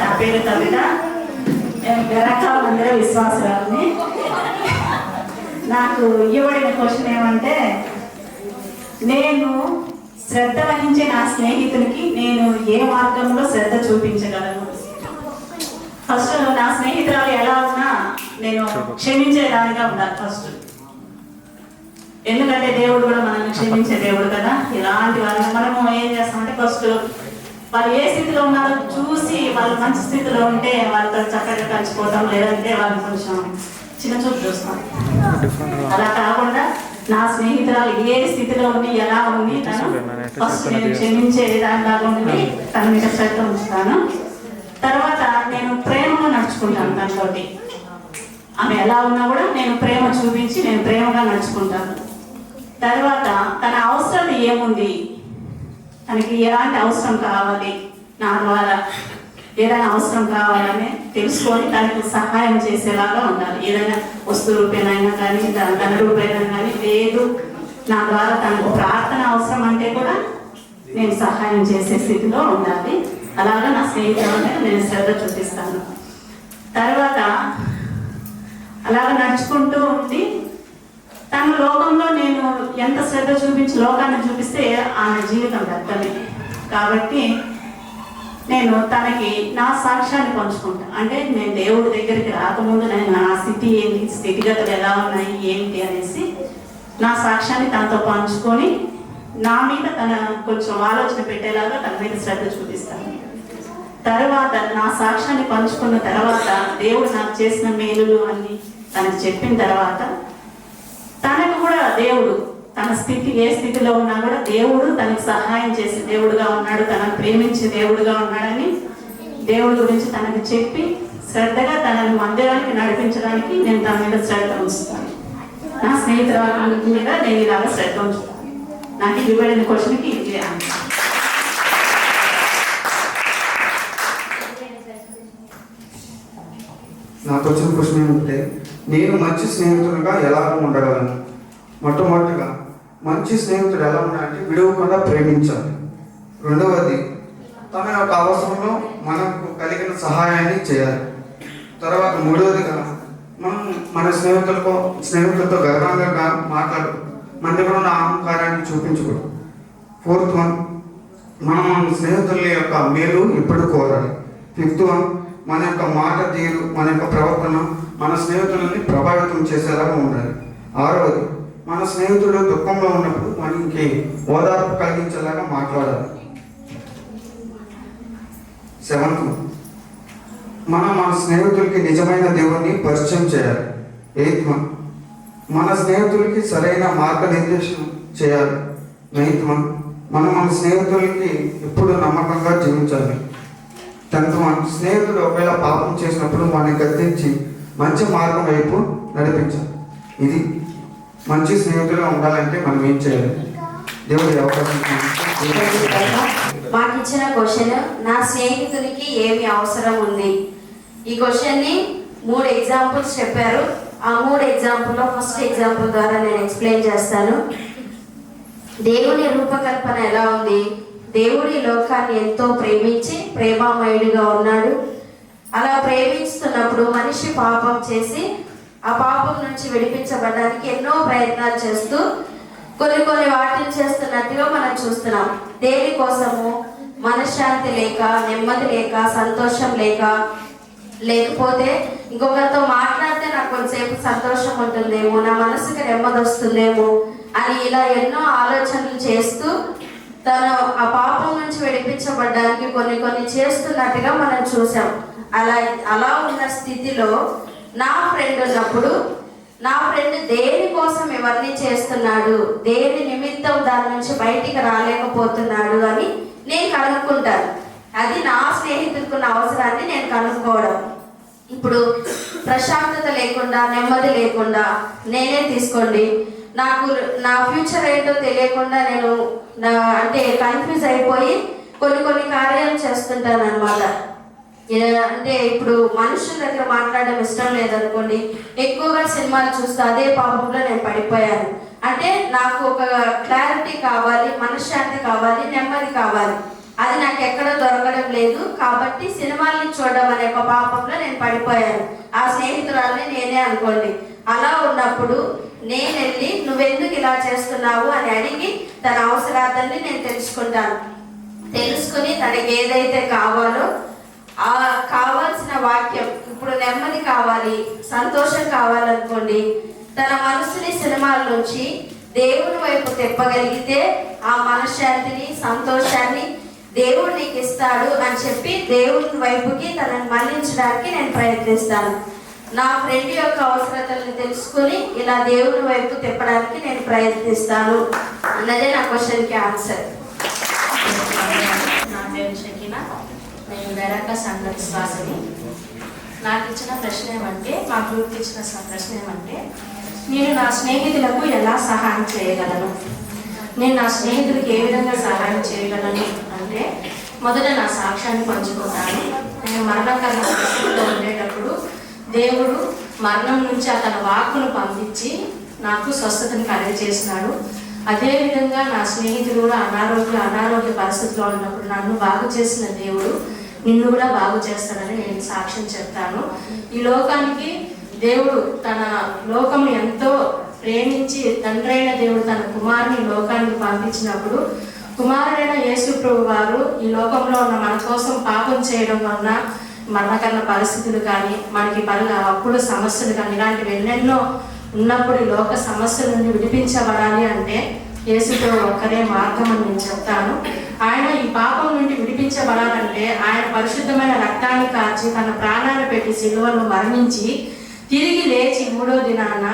నా పేరు కవిత. నేను గరకాల మందిర విశ్వాసరాలని. నాకు ఇవ్వబడిన క్వశ్చన్ ఏమంటే, నేను శ్రద్ధ వహించే నా స్నేహితునికి నేను ఏ మార్గంలో శ్రద్ధ చూపించగలను? ఫస్ట్ నా స్నేహితురాలు ఎలా ఉన్నా నేను క్షమించేదానిగా ఉండాలి ఫస్ట్. ఎందుకంటే దేవుడు కూడా మనల్ని క్షమించే దేవుడు కదా. ఇలాంటి వాళ్ళని మనము ఏం చేస్తామంటే, ఫస్ట్ వాళ్ళు ఏ స్థితిలో ఉన్నారో చూసి వాళ్ళు మంచి స్థితిలో ఉంటే వాళ్ళతో చక్కగా కలిసిపోతాం, లేదంటే వాళ్ళు కొంచెం చిన్న చూపు చూస్తాం. అలా కాకుండా నా స్నేహితురాలు ఏ స్థితిలో ఉంది, ఎలా ఉంది, తను ఫస్ట్ నేను క్షమించే దానిలాగా ఉండి తన మీద శ్రద్ధ ఉంచుతాను. తర్వాత నేను ప్రేమగా నడుచుకుంటాను తనతోటి. ఆమె ఎలా ఉన్నా కూడా నేను ప్రేమ చూపించి నేను ప్రేమగా నడుచుకుంటాను. తర్వాత తన అవసరం ఏముంది, తనకి ఎలాంటి అవసరం కావాలి, నా ద్వారా ఏదైనా అవసరం కావాలని తెలుసుకొని తనకు సహాయం చేసేలాగా ఉండాలి. ఏదైనా వస్తు రూపేనైనా కానీ ధన రూపేనైనా కానీ, లేదు నా ద్వారా తనకు ప్రార్థన అవసరం అంటే కూడా నేను సహాయం చేసే స్థితిలో ఉండాలి. అలాగా నా స్నేహితులనే నేను శ్రద్ధ చూపిస్తాను. తర్వాత అలాగ నడుచుకుంటూ ఉండి తన లోకంలో నేను ఎంత శ్రద్ధ చూపించి లోకాన్ని చూపిస్తే ఆమె జీవితం వ్యర్థమే. కాబట్టి నేను తనకి నా సాక్ష్యాన్ని పంచుకుంటాను. అంటే నేను దేవుడి దగ్గరికి రాకముందు నేను నా స్థితి ఏంటి, స్థితిగతులు ఎలా ఉన్నాయి ఏంటి అనేసి నా సాక్ష్యాన్ని తనతో పంచుకొని నా మీద తన కొంచెం ఆలోచన పెట్టేలాగా తన మీద శ్రద్ధ చూపిస్తాను. తర్వాత నా సాక్ష్యాన్ని పంచుకున్న తర్వాత దేవుడు నాకు చేసిన మేలులు అన్ని తనకు చెప్పిన తర్వాత తనకు కూడా దేవుడు తన స్థితి ఏ స్థితిలో ఉన్నా కూడా దేవుడు తనకు సహాయం చేసే దేవుడుగా ఉన్నాడు, తనను ప్రేమించే దేవుడుగా ఉన్నాడని దేవుడి గురించి తనకు చెప్పి శ్రద్ధగా తనని మందిరానికి నడిపించడానికి నేను తన మీద శ్రద్ధ ఉంచుతాను. నా స్నేహితురాల మీద నేను ఇలాగ శ్రద్ధ ఉంచుతాను. నాకు ఇవ్వబడిన క్వశ్చన్కి ఇది ఆన్సర్. నాకు వచ్చిన క్వశ్చన్ ఏమంటే, నేను మంచి స్నేహితుడిగా ఎలా ఉండగలను? మొట్టమొదటిగా మంచి స్నేహితుడు ఎలా ఉండాలంటే విడవకుండా ప్రేమించాలి. రెండవది తన యొక్క అవసరంలో మనకు కలిగిన సహాయాన్ని చేయాలి. తర్వాత మూడవదిగా మనం మన స్నేహితులతో గర్వంగా మాట్లాడు, మన దగ్గర ఉన్న అహంకారాన్ని చూపించకూడదు. ఫోర్త్ వన్, మనం మన స్నేహితుల యొక్క మేలు ఎప్పుడు కోరాలి. ఫిఫ్త్ వన్, మన యొక్క మాట తీరు, మన యొక్క ప్రవర్తన మన స్నేహితులని ప్రభావితం చేసేలాగా ఉండాలి. ఆరవది, మన స్నేహితుడు దుఃఖంలో ఉన్నప్పుడు మనకి ఓదార్పు కలిగించేలాగా మాట్లాడాలి. సెవెంత్, మన స్నేహితులకి నిజమైన దేవుణ్ణి పరిచయం చేయాలి. ఎయిత్ వన్, మన స్నేహితులకి సరైన మార్గనిర్దేశం చేయాలి. నైన్త్ వన్, మన స్నేహితులకి ఎప్పుడు నమ్మకంగా జీవించాలి. 10th వన్, స్నేహితుడు ఒకవేళ పాపం చేసినప్పుడు మనని గద్దించి మంచి మార్గం వైపు నడిపించాలి. ఇది మంచి స్నేహితులుగా ఉండాలంటే మనం ఏం చేయాలి? దేవుడి అవకాశం. మాకు ఇచ్చిన క్వశ్చన్, నా స్నేహితునికి ఏమి అవసరం ఉంది? ఈ క్వశ్చన్ని 3 ఎగ్జాంపుల్స్ చెప్పారు. ఆ 3 ఎగ్జాంపుల్లో ఫస్ట్ ఎగ్జాంపుల్ ద్వారా నేను ఎక్స్ప్లెయిన్ చేస్తాను. దేవుని రూపకల్పన ఎలా ఉంది? దేవుడి లోకాన్ని ఎంతో ప్రేమించి ప్రేమామయుడిగా ఉన్నాడు. అలా ప్రేమిస్తున్నప్పుడు మనిషి పాపం చేసి ఆ పాపం నుంచి విడిపించబడడానికి ఎన్నో ప్రయత్నాలు చేస్తూ కొన్ని వాటిని చేస్తున్నట్టుగా మనం చూస్తున్నాం. దేనికోసము? మనశ్శాంతి లేక, నెమ్మది లేక, సంతోషం లేకపోతే ఇంకొకరితో మాట్లాడితే నాకు కొంతసేపు సంతోషం ఉంటుందేమో, నా మనసుకి నెమ్మది వస్తుందేమో అని ఇలా ఎన్నో ఆలోచనలు చేస్తూ తను ఆ పాపం నుంచి విడిపించబడ్డానికి కొన్ని చేస్తున్నట్టుగా మనం చూసాం. అలా ఉన్న స్థితిలో నా ఫ్రెండ్ ఉన్నప్పుడు, నా ఫ్రెండ్ దేనికోసం ఇవన్నీ చేస్తున్నాడు, దేని నిమిత్తం దాని నుంచి బయటికి రాలేకపోతున్నాడు అని నేను కనుక్కుంటాను. అది నా స్నేహితుడికున్న అవసరాన్ని నేను కనుక్కోవడం. ఇప్పుడు ప్రశాంతత లేకుండా, నెమ్మది లేకుండా నేనే తీసుకోండి, నాకు నా ఫ్యూచర్ ఏంటో తెలియకుండా నేను అంటే కన్ఫ్యూజ్ అయిపోయి కొన్ని కార్యాలు చేస్తుంటాను అనమాట. అంటే ఇప్పుడు మనుషుల దగ్గర మాట్లాడడం ఇష్టం లేదనుకోండి, ఎక్కువగా సినిమాలు చూస్తూ అదే పాపంలో నేను పడిపోయాను. అంటే నాకు ఒక క్లారిటీ కావాలి, మనశ్శాంతి కావాలి, నెమ్మది కావాలి. అది నాకు ఎక్కడ దొరకడం లేదు. కాబట్టి సినిమాల్ని చూడడం అనే ఒక పాపంలో నేను పడిపోయాను. ఆ స్నేహితురాలని నేనే అనుకోండి. అలా ఉన్నప్పుడు నేను వెళ్ళి నువ్వెందుకు ఇలా చేస్తున్నావు అని అడిగి తన అవసరాలని నేను తెలుసుకుంటాను. తెలుసుకుని తనకి ఏదైతే కావాలో ఆ కావాల్సిన వాక్యం, ఇప్పుడు నెమ్మది కావాలి, సంతోషం కావాలనుకోండి, తన మనసుని సినిమాల నుంచి దేవుని వైపు తిప్పగలిగితే ఆ మనశ్శాంతిని, సంతోషాన్ని దేవుడు నీకు ఇస్తాడు అని చెప్పి దేవుని వైపుకి తనని మళ్లించడానికి నేను ప్రయత్నిస్తాను. నా ఫ్రెండ్ యొక్క అవసరతలను తెలుసుకుని ఇలా దేవుని వైపు తిప్పడానికి నేను ప్రయత్నిస్తాను అన్నదే నా క్వశ్చన్కి ఆన్సర్. నా పేరు షకీనా, నేను వెరక సంఘ విశ్వాసని. నాకు ఇచ్చిన ప్రశ్న ఏమంటే, మా గ్రూప్కి ఇచ్చిన ప్రశ్న ఏమంటే, నేను నా స్నేహితులకు ఎలా సహాయం చేయగలను? నేను నా స్నేహితులకు ఏ విధంగా సహాయం చేయగలను అంటే, మొదట నా సాక్ష్యాన్ని పంచుకుంటాను. నేను మరణకర పరిస్థితిలో ఉండేటప్పుడు దేవుడు మరణం నుంచి అతని వాక్కును పంపించి నాకు స్వస్థతను కలుగజేసినాడు. అదేవిధంగా నా స్నేహితులు కూడా అనారోగ్య పరిస్థితిలో ఉన్నప్పుడు నన్ను బాగు చేసిన దేవుడు నిన్ను కూడా బాగు చేస్తాడని నేను సాక్ష్యం చెప్తాను. ఈ లోకానికి దేవుడు తన లోకం ఎంతో ప్రేమించి తండ్రైన దేవుడు తన కుమారుని లోకానికి పంపించినప్పుడు కుమారుడైన యేసు ప్రభు వారు ఈ లోకంలో ఉన్న మన కోసం పాపం చేయడం వలన మరణకరణ పరిస్థితులు కానీ, మనకి అప్పుల సమస్యలు కానీ, ఇలాంటివి ఎన్నెన్నో ఉన్నప్పుడు ఈ లోక సమస్యల నుండి విడిపించబడాలి అంటే యేసు ప్రభు ఒక్కరే మార్గం అని నేను చెప్తాను. ఆయన ఈ పాపం నుండి విడిపించబడాలంటే ఆయన పరిశుద్ధమైన రక్తాన్ని కార్చి తన ప్రాణాన్ని పెట్టి సిలువలో మరణించి తిరిగి లేచి 3వ దినాన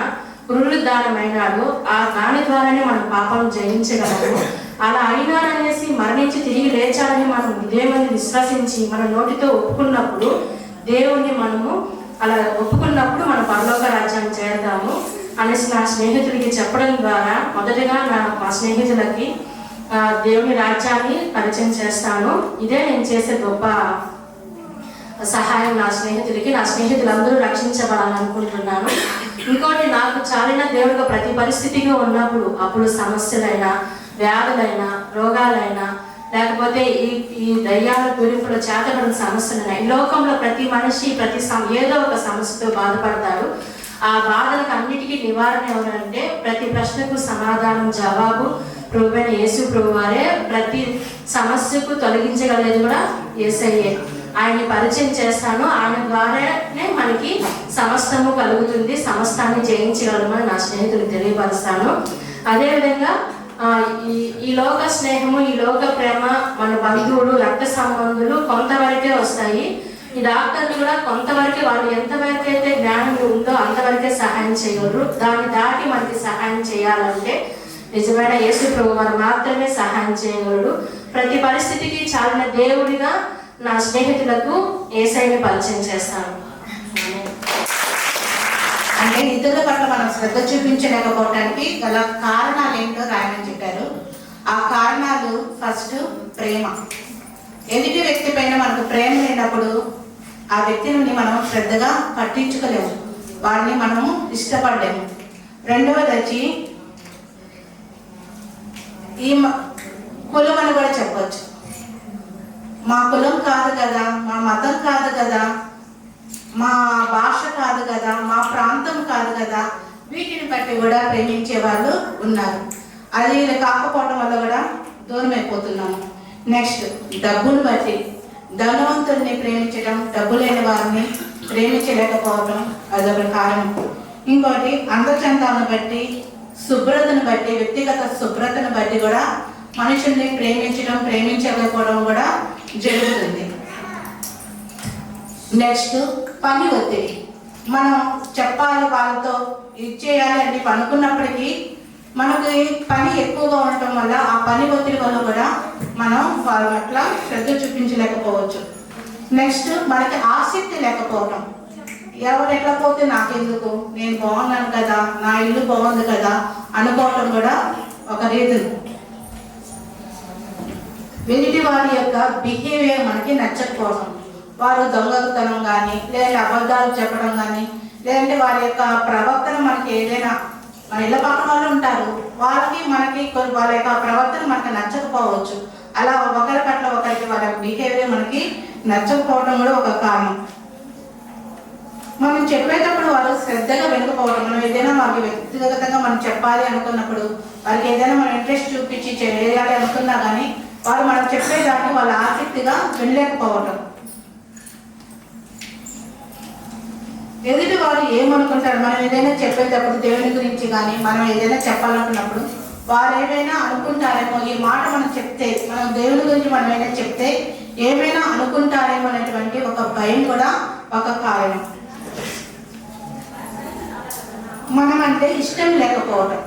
పునరుద్ధానమైనాడు. ఆ దాని ద్వారానే మనం పాపం జయించగలము. అలా అయినాడనేసి మరణించి తిరిగి లేచాలని మనం దేవుని విశ్వసించి మన నోటితో ఒప్పుకున్నప్పుడు దేవుణ్ణి మనము అలా ఒప్పుకున్నప్పుడు మన పరలోక రాజ్యాన్ని చేరదాము అనేసి నా స్నేహితుడికి చెప్పడం ద్వారా మొదటగా మా స్నేహితులకి దేవుని రాజ్యాన్ని పరిచయం చేస్తాను. ఇదే నేను చేసే గొప్ప సహాయం నా స్నేహితులకి. నా స్నేహితులందరూ రక్షించబడాలనుకుంటున్నాను. ఇంకోటి, నాకు చాలిన దేవుడిగా ప్రతి పరిస్థితిగా ఉన్నప్పుడు, అప్పుడు సమస్యలైనా, వ్యాధులైనా, రోగాలైనా, లేకపోతే ఈ దయ్యాల పీడిపుల చేతబడిన సమస్యలైనా, ఈ లోకంలో ప్రతి మనిషి ఏదో ఒక సమస్యతో బాధపడతాడు. ఆ బాధలకు అన్నిటికీ నివారణ ఎవరంటే, ప్రతి ప్రశ్నకు సమాధానం జవాబు ప్రభువైన యేసు ప్రభు వారే. ప్రతి సమస్యకు తొలగించగలిగేది కూడా యేసయ్యే. ఆయన్ని పరిచయం చేస్తాను. ఆయన ద్వారానే మనకి సమస్తము కలుగుతుంది, సమస్తాన్ని జయించగలమని నా స్నేహితులకు తెలియపరుస్తాను. అదేవిధంగా ఈ లోక స్నేహము, ఈ లోక ప్రేమ, మన బంధువులు, రక్త సంబంధులు కొంతవరకే వస్తాయి. ఈ డాక్టర్లు కూడా కొంతవరకే, వాళ్ళు ఎంతవరకు అయితే జ్ఞానం ఉందో అంతవరకే సహాయం చేయగలరు. దాన్ని దాటి మనకి సహాయం చేయాలంటే నిజమైన యేసు ప్రభు వారు మాత్రమే సహాయం చేయగలరు. ప్రతి పరిస్థితికి చాలిన దేవుడిగా నా స్నేహితులకు యేసయ్యని పరిచయం చేస్తాను. అంటే ఇతరుల పట్ల మనం శ్రద్ధ చూపించలేకపోవడానికి గల కారణాలు ఏంటో రాయమని చెప్పారు. ఆ కారణాలు ఫస్ట్ ప్రేమ. ఎదుటి వ్యక్తి పైన మనకు ప్రేమ లేనప్పుడు ఆ వ్యక్తిని మనం శ్రద్ధగా పట్టించుకోలేము, వారిని మనము ఇష్టపడలేము. రెండవది వచ్చి ఈ కులం అని కూడా చెప్పవచ్చు. మా కులం కాదు కదా, మా మతం కాదు కదా, మా భాష కాదు కదా, మా ప్రాంతం కాదు కదా, వీటిని బట్టి కూడా ప్రేమించే వాళ్ళు ఉన్నారు. అది కాకపోవడం వల్ల కూడా దూరం అయిపోతున్నాము. నెక్స్ట్, డబ్బును బట్టి ధనవంతుల్ని ప్రేమించడం, డబ్బు లేని వారిని ప్రేమించలేకపోవడం అదొక కారణం. ఇంకోటి, అందచందాలను బట్టి, శుభ్రతను బట్టి, వ్యక్తిగత శుభ్రతను బట్టి కూడా మనుషుల్ని ప్రేమించలేకపోవడం కూడా జరుగుతుంది. నెక్స్ట్, పని ఒత్తిడి. మనం చెప్పాలి, వాళ్ళతో ఇచ్చేయాలి అని అనుకున్నప్పటికీ మనకి పని ఎక్కువగా ఉండటం వల్ల ఆ పని ఒత్తిడి వల్ల కూడా మనం వాళ్ళ పట్ల శ్రద్ధ చూపించలేకపోవచ్చు. నెక్స్ట్, మనకి ఆసక్తి లేకపోవడం. ఎవరు ఎట్లా పోతే నాకెందుకు, నేను బాగున్నాను కదా, నా ఇల్లు బాగుంది కదా అనుకోవటం కూడా ఒక రీజన్. వెలిటి వారి యొక్క బిహేవియర్ మనకి నచ్చకపోవడం, వారు దొంగతనం కానీ, లేదంటే అబద్ధాలు చెప్పడం కానీ, లేదంటే వారి యొక్క ప్రవర్తన మనకి ఏదైనా మన ఇళ్ళ పక్కన వాళ్ళు ఉంటారు, వాళ్ళకి మనకి వాళ్ళ యొక్క ప్రవర్తన మనకి నచ్చకపోవచ్చు. అలా ఒకరి పట్ల ఒకరికి వాళ్ళ బిహేవియర్ మనకి నచ్చకపోవడం కూడా ఒక కారణం. మనం చెప్పేటప్పుడు వాళ్ళు శ్రద్ధగా వినకపోవడం, మనం ఏదైనా వాళ్ళకి వ్యక్తిగతంగా మనం చెప్పాలి అనుకున్నప్పుడు వాళ్ళకి ఏదైనా మనం ఇంట్రెస్ట్ చూపించి చేయాలి అనుకున్నా కానీ వాళ్ళు మనం చెప్పేదాన్ని వాళ్ళు ఆసక్తిగా వినలేకపోవడం. ఎదుటి వారు ఏమనుకుంటారు, మనం ఏదైనా చెప్పేటప్పుడు దేవుని గురించి కానీ మనం ఏదైనా చెప్పాలనుకున్నప్పుడు వారు ఏమైనా అనుకుంటారేమో, ఈ మాట మనం చెప్తే, మనం దేవుని గురించి మనం ఏమైనా చెప్తే ఏమైనా అనుకుంటారేమో అనేటువంటి ఒక భయం కూడా ఒక కారణం. మనం అంటే ఇష్టం లేకపోవడం.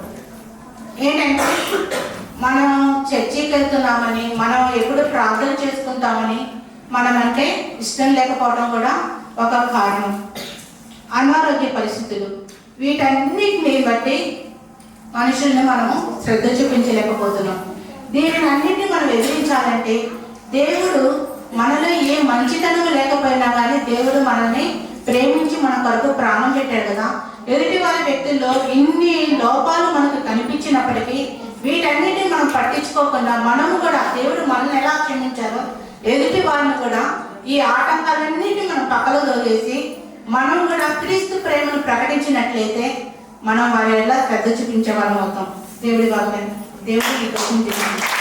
ఏంటంటే మనం చర్చికి వెళ్తున్నామని, మనం ఎప్పుడు ప్రార్థన చేసుకుంటామని మనం అంటే ఇష్టం లేకపోవడం కూడా ఒక కారణం. అనారోగ్య పరిస్థితులు, వీటన్నిటిని బట్టి మనుషుల్ని మనము శ్రద్ధ చూపించలేకపోతున్నాం. దీనిని అన్నింటినీ మనం ఎదిరించాలంటే దేవుడు మనలో ఏ మంచితనం లేకపోయినా కానీ దేవుడు మనల్ని ప్రేమించి మన కొరకు ప్రాణం పెట్టాడు కదా. ఎదుటి వారి వ్యక్తుల్లో ఇన్ని లోపాలు మనకు కనిపించినప్పటికీ వీటన్నిటిని మనం పట్టించుకోకుండా మనము కూడా దేవుడు మనల్ని ఎలా క్షమించారో ఎదుటి వారిని కూడా ఈ ఆటంకాలన్నింటినీ మనం పక్కలో తోలేసి మనం కూడా క్రీస్తు ప్రేమను ప్రకటించినట్లయితే మనం వారి ఎలా శ్రద్ధ చూపించే వాళ్ళం అవుతాం. దేవుడి వాగ్దానం. దేవుడి ఈ కోసం